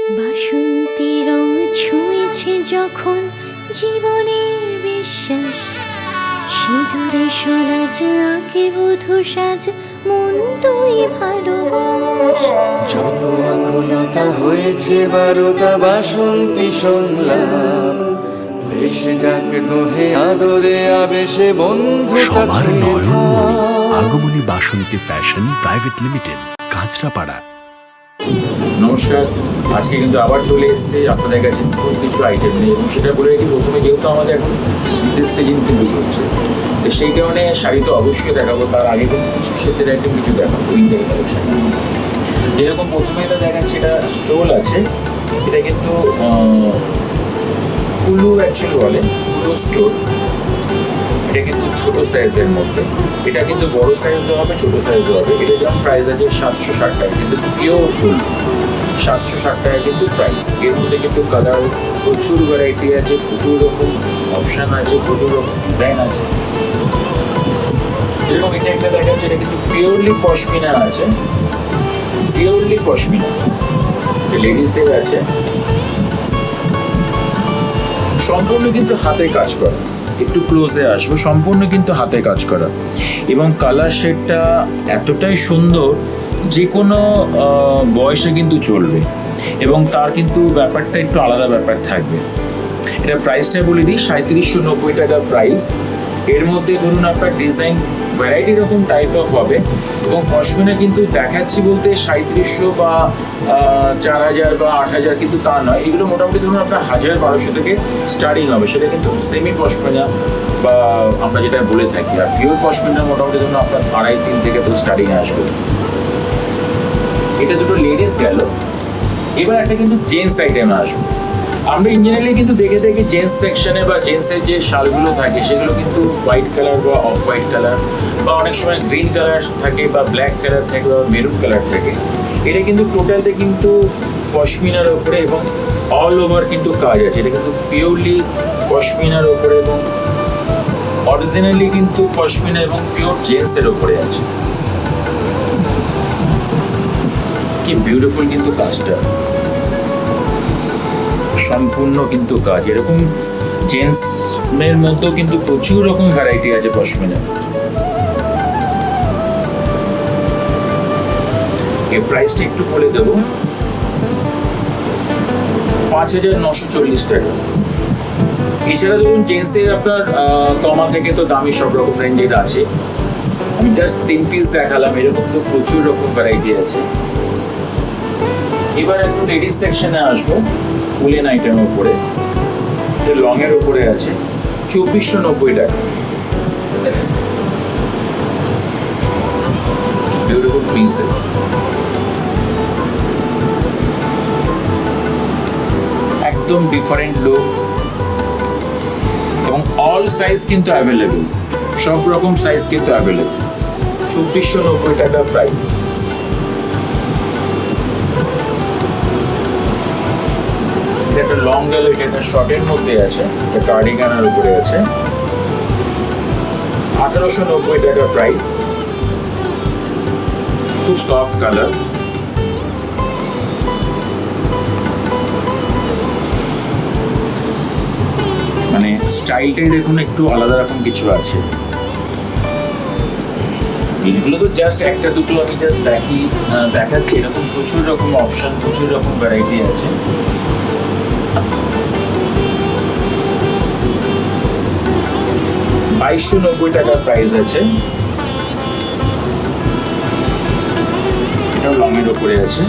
বাসন্তী রং ছুঁয়েছে যখন জীবনের বিশ্বাস, সিঁদুরে সরাজ আঁকে বধূ সাজ, মন তুই ভালোবাস। যত আকুলতা হয়েছে বারোটা বাসন্তী সংলাপ, ভেসে যাক দোহে আদরে আবেশে বন্ধুতা সবার ছুঁয়ে নয়নমণি থাক। আগমনী বাসন্তী ফ্যাশন প্রাইভেট লিমিটেড, কাঁচরাপাড়া। নমস্কার, আজকে কিন্তু আবার চলে এসেছে আপনাদের কাছে নতুন কিছু আইটেম নিয়ে, এবং সেটা বলে রাখি প্রথমে, যেহেতু আমাদের এখন শীতের সিজন কিন্তু চলছে, তো সেই কারণে শাড়ি তো অবশ্যই দেখাবো, তার আগে কিন্তু কিছু শীতের আইটেম কিছু দেখাবো উইন্টার কালেকশন। যেরকম প্রথমে এটা দেখাচ্ছে, এটা স্টোল আছে, এটা কিন্তু কুলু অ্যাকচুয়ালি বলে, কুলু স্টোল। এটা কিন্তু ছোট সাইজের মধ্যে, এটা কিন্তু বড় সাইজও হবে, ছোট সাইজও হবে। এটা যেমন প্রাইস আছে 760 টাকা, কিন্তু পিওর ফুল 760 টাকা কিন্তু প্রাইস। এর মধ্যে কিন্তু কালার প্রচুর ভ্যারাইটি আছে, প্রচুর রকম অপশান আছে, প্রচুর রকম ডিজাইন আছে। যেরকম এটা একটা দেখা যাচ্ছে, এটা কিন্তু পিওরলি পশমিনা আছে, পিওরলি পশমিনা। লেডিসের আছে, সম্পূর্ণ কিন্তু হাতে কাজ করা। একটু ক্লোজে আসবো, সম্পূর্ণ কিন্তু হাতে কাজ করা, এবং কালার শেডটা এতটাই সুন্দর যে কোনো বয়সে কিন্তু চলবে, এবং তার কিন্তু ব্যাপারটা একটু আলাদা ব্যাপার থাকবে। এটা প্রাইসটা বলে দিই, 3790 টাকা প্রাইস। এর মধ্যে ধরুন আপনার ডিজাইন ভ্যারাইটি রকম টাইপ অফ হবে, এবং পশমিনা কিন্তু দেখাচ্ছি বলতে 3700 বা 4000 বা 8000 কিন্তু তা নয়। এগুলো মোটামুটি ধরুন আপনার 1000-1200 থেকে স্টার্টিং হবে, সেটা কিন্তু সেমি পশমিনা বা আমরা যেটা বলে থাকি। আর পিওর পশমিনা মোটামুটি ধরুন আপনার 2.5-3 থেকে তো স্টার্টিং আসবে। এটা দুটো লেডিস গেল। এবার একটা কিন্তু জেন্টস আইটেমে আসবে। আমরা ইঞ্জিনিয়ারলি কিন্তু দেখে থাকি জেন্টস সেকশনে বা জেন্টসের যে শালগুলো থাকে, সেগুলো কিন্তু হোয়াইট কালার বা অফ হোয়াইট কালার, বা অনেক সময় গ্রিন কালার থাকে, বা ব্ল্যাক কালার থাকে, বা মেরুন কালার থাকে। এটা কিন্তু টোটালতে কিন্তু পশমিনার ওপরে এবং অল ওভার কিন্তু কাজ আছে। এটা কিন্তু পিওরলি পশমিনার ওপরে, এবং অরিজিনালি কিন্তু পশমিনা এবং পিওর জেন্টসের ওপরে আছে। কি বিউটিফুল কিন্তু কাজটা, সম্পূর্ণ কিন্তু কাজ। এরকম জেন্টসের মধ্যেও কিন্তু প্রচুর রকম ভ্যারাইটি আছে পশমিনা। এর প্রাইসটা একটু বলে দেবো, 5940 টাকা। এছাড়া ধরুন জেন্টসের আপনার কমা থেকে তো দামি সব রকম রেঞ্জের আছে। আমি জাস্ট 3 পিস দেখালাম, এরকম তো প্রচুর রকম ভ্যারাইটি আছে। এবার একটু লেডিস সেকশনে আসবো, উলেন আইটেমের উপরে, লং এর উপরে আছে 2490 টাকা। বিউটিফুল পিস, একদম ডিফারেন্ট লুক, এবং অল সাইজ কিন্তু অ্যাভেলেবেল, সব রকম সাইজ কিন্তু অ্যাভেলেবেল। 2490 টাকা প্রাইস। একটা লং গেল, এটা একটা শর্টের মধ্যে আছে, এটা কার্ডিগানের উপরে আছে, 1890 টাকা প্রাইস। খুব সফট কালার, মানে স্টাইলটাই দেখুন একটু আলাদা রকম কিছু আছে। এগুলো তো জাস্ট একটা দুটো আমি জাস্ট দেখাচ্ছি, এরকম প্রচুর রকম অপশন, প্রচুর রকম ভ্যারাইটি আছে। $2290 টাকার প্রাইস আছে। এটাও লং এর উপরে আছে।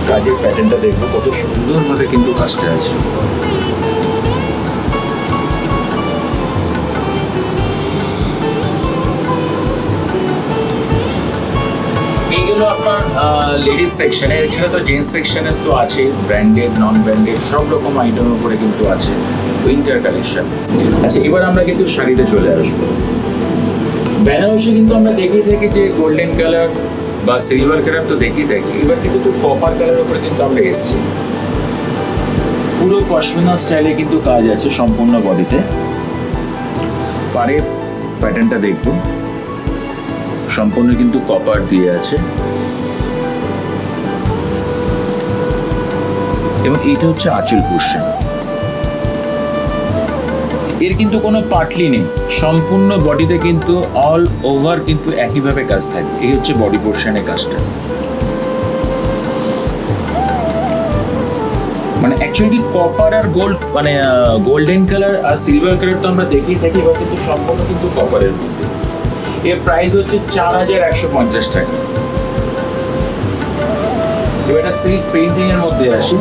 কাজের প্যাটার্নটা দেখবো কত সুন্দরভাবে কিন্তু কাজটা আছে। এইগুলো আপনার লেডিস সেকশনে। এছাড়া তো জেন্টস সেকশনে তো আছে ব্র্যান্ডেড, নন ব্র্যান্ডেড সব রকম আইটেমের উপরে কিন্তু আছে উইন্টার কালেকশন। আচ্ছা, এবার আমরা কিন্তু শাড়িতে চলে আসবো। বেনারসি কিন্তু আমরা দেখেই থাকি যে গোল্ডেন কালার বা সিলভার কালার তো দেখেই থাকি, এবার কিন্তু কপার কালার উপরে কিন্তু আমরা এসেছি। পুরো পশমিনা স্টাইলে কিন্তু কাজ আছে সম্পূর্ণ বডিতে। পাড়ের প্যাটার্নটা দেখবো, সম্পূর্ণ কিন্তু কপার দিয়ে আছে, এবং এইটা হচ্ছে আঁচল পোর্শন। এর কিন্তু কোনো পাটলি নেই, সম্পূর্ণ বডিতে কিন্তু অল ওভার কিন্তু একইভাবে কাজ থাকবে। এই হচ্ছে বডি পোর্শনের কাজটা। মানে অ্যাকচুয়ালি কপার আর গোল্ড, মানে গোল্ডেন কালার আর সিলভার কালার তো আমরা দেখেই থাকি, এবার কিন্তু সম্পূর্ণ কিন্তু কপারের মধ্যে। এর প্রাইস হচ্ছে 4150 টাকা। এবার এটা সিল্ক পেইন্টিং এর মধ্যে আসি।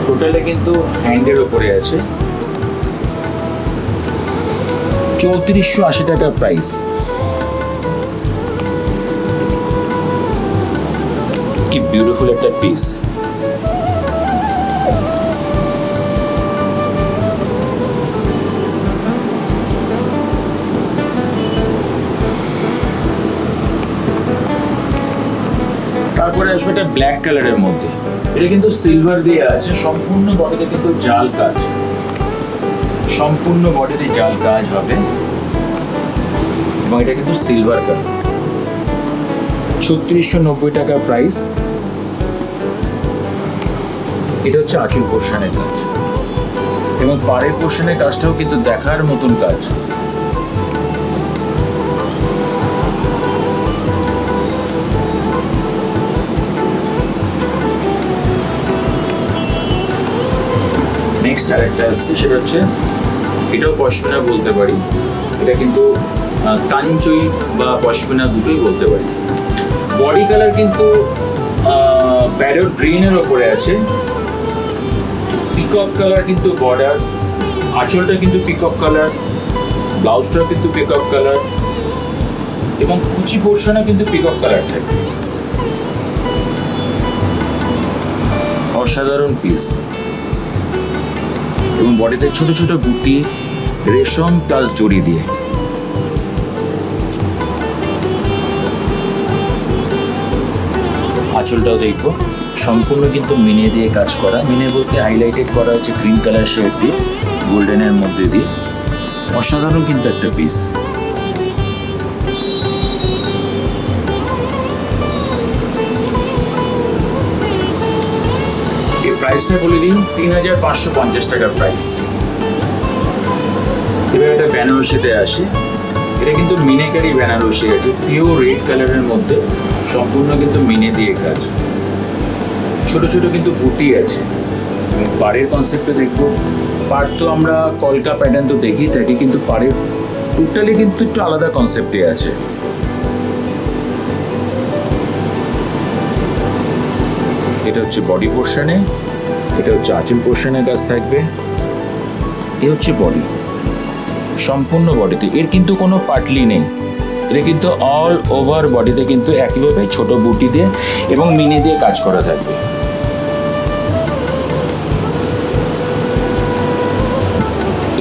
টোটালে কিন্তু হ্যান্ডের ওপরে আছে, 3480 টাকা প্রাইস। কি বিউটিফুল একটা পিস। তারপরে আসবে এটা ব্ল্যাক কালারের মধ্যে। এটা কিন্তু সিলভার দিয়ে আছে, সম্পূর্ণ বডিতে কিন্তু জাল কাজ, সম্পূর্ণ বডিতে জাল কাজ হবে, এবং এটা কিন্তু সিলভার কালার। 3690 টাকা প্রাইস। এটা হচ্ছে আঁচল পোর্শনের কাজ, এবং পাড়ের পোর্শনের কাজটাও কিন্তু দেখার মতন কাজ। নেক্সট আরেকটা আসছে, সেটা হচ্ছে এটাও পশমিনা বলতে পারি, এটা কিন্তু কাঞ্চুই বা পশমিনা দুটোই বলতে পারি। বডি কালার কিন্তু প্যারট গ্রিনের ওপরে আছে, পিকক কালার কিন্তু বর্ডার, আঁচলটা কিন্তু পিকক কালার, ব্লাউজটাও কিন্তু পিকক কালার, এবং কুচি পোর্শনে কিন্তু পিকক কালার থাকে। অসাধারণ পিস, এবং বডিতে ছোট ছোট বুটি, রেশম প্লাস জড়ি দিয়ে। আঁচলটাও দেখবো, সম্পূর্ণ কিন্তু মিনে দিয়ে কাজ করা। মিনে বলতে হাইলাইটেড করা হচ্ছে গ্রিন কালার শেড দিয়ে, গোল্ডেনের মধ্যে দিয়ে। অসাধারণ কিন্তু একটা পিস। এই প্রাইসটা বলে দিন, 3550 টাকা প্রাইস। এবার একটা বেনারসিতে আসে। এটা কিন্তু মিনেকারি বেনারসি আছে, পিওর রেড কালারের মধ্যে, সম্পূর্ণ কিন্তু মিনে দিয়ে কাজ। ছোট ছোট কিন্তু বুটি আছে। পাড়ের কনসেপ্টে দেখবো, পাড় তো আমরা কলকা প্যাটার্ন তো দেখেই থাকি, কিন্তু পাড়ের টোটালি কিন্তু একটু আলাদা কনসেপ্টে আছে। এটা হচ্ছে বডি পোর্শনে, এটা হচ্ছে আঁচল পোর্শনের কাজ থাকবে। এ হচ্ছে বডি, সম্পূর্ণ বডিতে। এর কিন্তু কোনো পাটলি নেই, এটা কিন্তু অল ওভার বডিতে কিন্তু একইভাবে ছোট বুটি দিয়ে এবং মিনি দিয়ে কাজ করা থাকবে।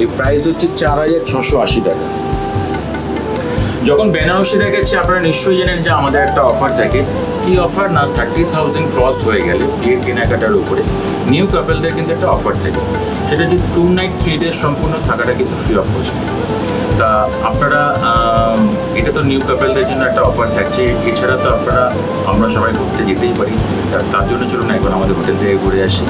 এই প্রাইস হচ্ছে 4680 টাকা। যখন বেনারসি দেখাচ্ছি আপনারা নিশ্চয়ই জানেন যে আমাদের একটা অফার থাকে। কি অফার না, 30,000 ক্রস হয়ে গেলে বিয়ের কেনাকাটার উপরে নিউ কাপলদের কিন্তু একটা অফার থাকে, সেটা যে 2 নাইট 3 ডে সম্পূর্ণ থাকাটা কিন্তু ফ্রি অফ কস্ট। তা আপনারা, এটা তো নিউ কাপলদের জন্য একটা অফার থাকছে। এছাড়া তো আমরা সবাই ঘুরতে যেতেই পারি, তার জন্য চলুন এখন আমাদের হোটেল থেকে ঘুরে আসি।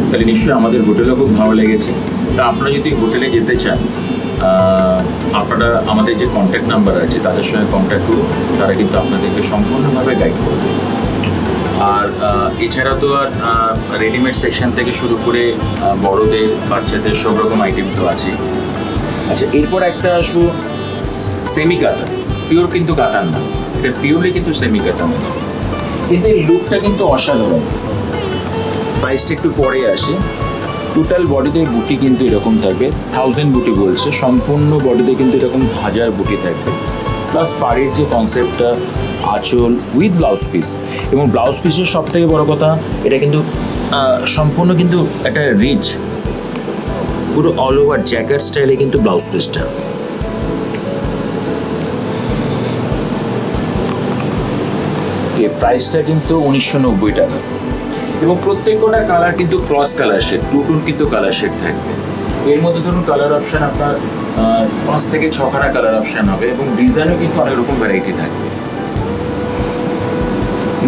তাহলে নিশ্চয়ই আমাদের হোটেলও খুব ভালো লেগেছে। তা আপনারা যদি হোটেলে যেতে চান, আপনারা আমাদের যে কন্ট্যাক্ট নাম্বার আছে তাদের সঙ্গে কন্ট্যাক্ট করুন, তারা কিন্তু আপনাদেরকে সম্পূর্ণভাবে গাইড করবে। আর এছাড়া তো আর রেডিমেড সেকশন থেকে শুরু করে বড়দের বাচ্চাদের সব রকম আইটেম তো আছে। আচ্ছা, এরপর একটা আসবো সেমি কাতান। পিওর কিন্তু কাতান না, এটা পিওরলি কিন্তু সেমি কাতান, কিন্তু এই লুকটা কিন্তু অসাধারণ। প্রাইসটা একটু পরে আসে। টোটাল বডিতে বুটি কিন্তু এরকম থাকবে, 1000 বুটি বলছে, সম্পূর্ণ বডিতে কিন্তু এরকম 1000 বুটি থাকবে। প্লাস পাড়ের যে কনসেপ্টটা, আঁচল উইথ ব্লাউজ পিস, এবং ব্লাউজ পিসের সব থেকে বড় কথা এটা কিন্তু সম্পূর্ণ কিন্তু একটা রিচ, পুরো অল ওভার জ্যাকেট স্টাইলে কিন্তু ব্লাউজ পিসটা। এর প্রাইসটা কিন্তু 1990 টাকা, এবং প্রত্যেকটা কালার কিন্তু cross colour shade, two tone কিন্তু কালার শেড থাকবে। এর মধ্যে ধরুন কালার অপশান আপনার 5 থেকে 6খানা কালার অপশান হবে, এবং ডিজাইনও কিন্তু অনেক রকম ভ্যারাইটি থাকবে।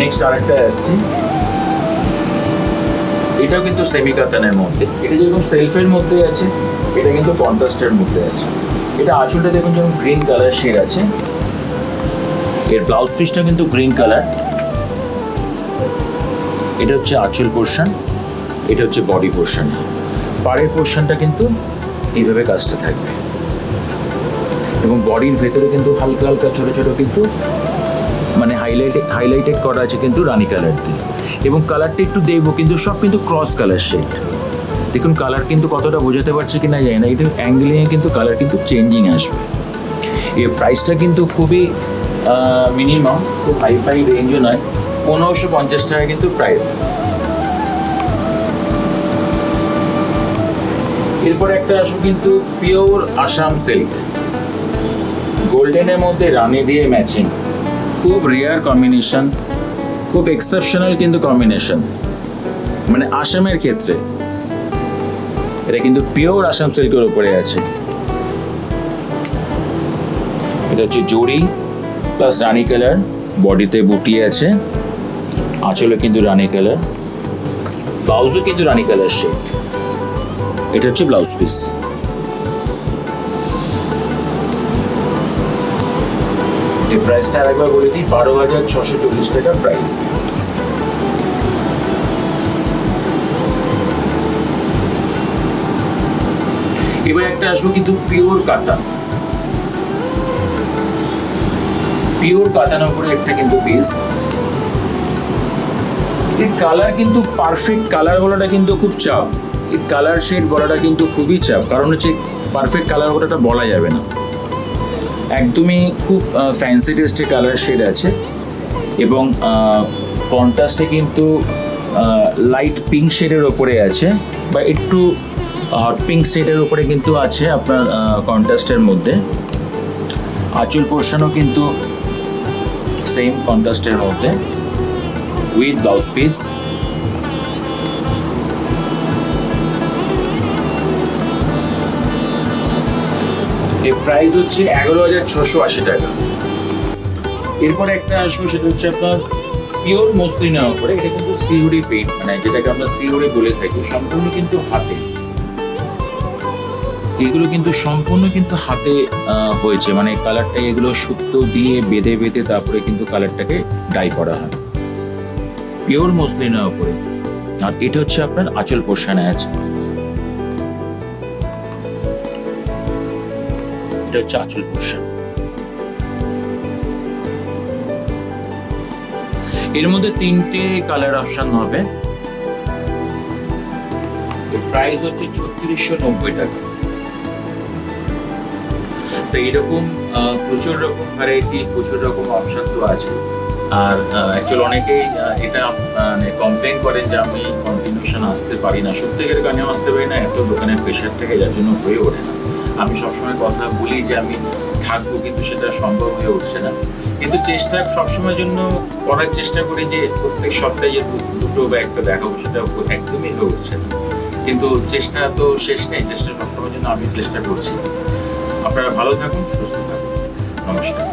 নেক্সট আরেকটা আসছি, এটাও কিন্তু সেমি কাতানের মধ্যে। এটা যেরকম সেলফের মধ্যে আছে, এটা কিন্তু কন্ট্রাস্টের মধ্যে আছে। এটা আঁচলটা দেখুন যেমন গ্রিন কালার শেড আছে, এর ব্লাউজ পিসটা কিন্তু গ্রিন কালার। এটা হচ্ছে আঁচল পোর্শন, এটা হচ্ছে বডি পোর্শন। পাড়ের পোর্শনটা কিন্তু এইভাবে কাজটা থাকবে, এবং বডির ভেতরে কিন্তু হালকা হালকা ছোট ছোট কিন্তু মানে হাইলাইটেড করা আছে কিন্তু রানী কালার দিয়ে। এবং কালারটা একটু দেখবো, কিন্তু সব কিন্তু ক্রস কালার শেড। দেখুন কালার কিন্তু কতটা বোঝাতে পারছে কি না জানি না, এটা অ্যাঙ্গেলিংয়ে কিন্তু কালার কিন্তু চেঞ্জিং আসবে। এর প্রাইসটা কিন্তু খুবই মিনিমাম, খুব হাইফাই রেঞ্জও নয়, 1550 টাকা কিন্তু প্রাইস। এরপর একটা আসবো কিন্তু পিওর আসাম সিল্ক, গোল্ডেনের মধ্যে রানী দিয়ে ম্যাচিং, খুব রেয়ার কম্বিনেশন, খুব এক্সেপশনাল কিন্তু কম্বিনেশন, মানে আসামের ক্ষেত্রে এটা কিন্তু পিওর আসাম সিল্কের উপরে আছে। এটা হচ্ছে জরি প্লাস রানী কালার, বডিতে বুটি আছে, আঁচলে কিন্তু রানী কালার, ব্লাউজও কিন্তু রানী কালার শেড। এটা হচ্ছে ব্লাউজ পিস। এই প্রাইসটা আরেকবার বলে দিই, 12,640 টাকা প্রাইস। এবার একটা আসবো কিন্তু পিওর কাতান, পিওর কাতানের উপরে একটা কিন্তু পিস। এর কালার কিন্তু পারফেক্ট কালার বলাটা কিন্তু খুব চাপ, এই কালার শেড বলাটা কিন্তু খুবই চাপ, কারণ হচ্ছে পারফেক্ট কালার বলাটা বলা যাবে না। একদমই খুব ফ্যান্সি টেস্টের কালার শেড আছে, এবং কন্ট্রাস্টে কিন্তু লাইট পিঙ্ক শেডের ওপরে আছে, বা একটু হট পিঙ্ক শেডের ওপরে কিন্তু আছে আপনার কন্ট্রাস্টের মধ্যে। আঁচল পোর্শনও কিন্তু সেম কন্ট্রাস্টের মধ্যে উইথ ব্লাউজ পিস। এর প্রাইস হচ্ছে 11,680 টাকা। এরপরে একটা আসবো, সেটা হচ্ছে আপনার পিওর মসলিনের উপরে, এটা কিন্তু সিউরি পেইন্ট, মানে যেটাকে আমরা সিউরি বলে থাকি, সম্পূর্ণ কিন্তু হাতে। এগুলো কিন্তু সম্পূর্ণ কিন্তু হাতে হয়েছে, মানে কালারটা এগুলো সুতো দিয়ে বেঁধে বেঁধে তারপরে কিন্তু কালারটাকে ডাই করা হয় পিওর মসলিনের উপরে। আর এটা হচ্ছে আপনার আঁচল পোর্শনে আছে, এটা হচ্ছে আঁচল পোর্শন। এর মধ্যে 3টে কালার অপশন হবে। প্রাইস হচ্ছে 3690 টাকা। তো এরকম প্রচুর রকম ভ্যারাইটি, প্রচুর রকম অপশন তো আছে। আর অ্যাকচুয়ালি অনেকেই এটা মানে কমপ্লেন করেন যে আমি কন্টিনিউশন আসতে পারি না, সত্যিকারের গানেও আসতে পারি না, এত দোকানের প্রেশার থেকে, যার জন্য হয়ে ওঠে না। আমি সবসময় কথা বলি যে আমি থাকবো, কিন্তু সেটা সম্ভব হয়ে উঠছে না। কিন্তু চেষ্টা সবসময়ের জন্য করার চেষ্টা করি যে প্রত্যেক সপ্তাহে যে দুটো বা একটা দেখাবো, সেটা একদমই হয়ে উঠছে না। কিন্তু চেষ্টা তো শেষ নেই, চেষ্টা সবসময়ের জন্য আমি চেষ্টা করছি। আপনারা ভালো থাকুন, সুস্থ থাকুন, নমস্কার।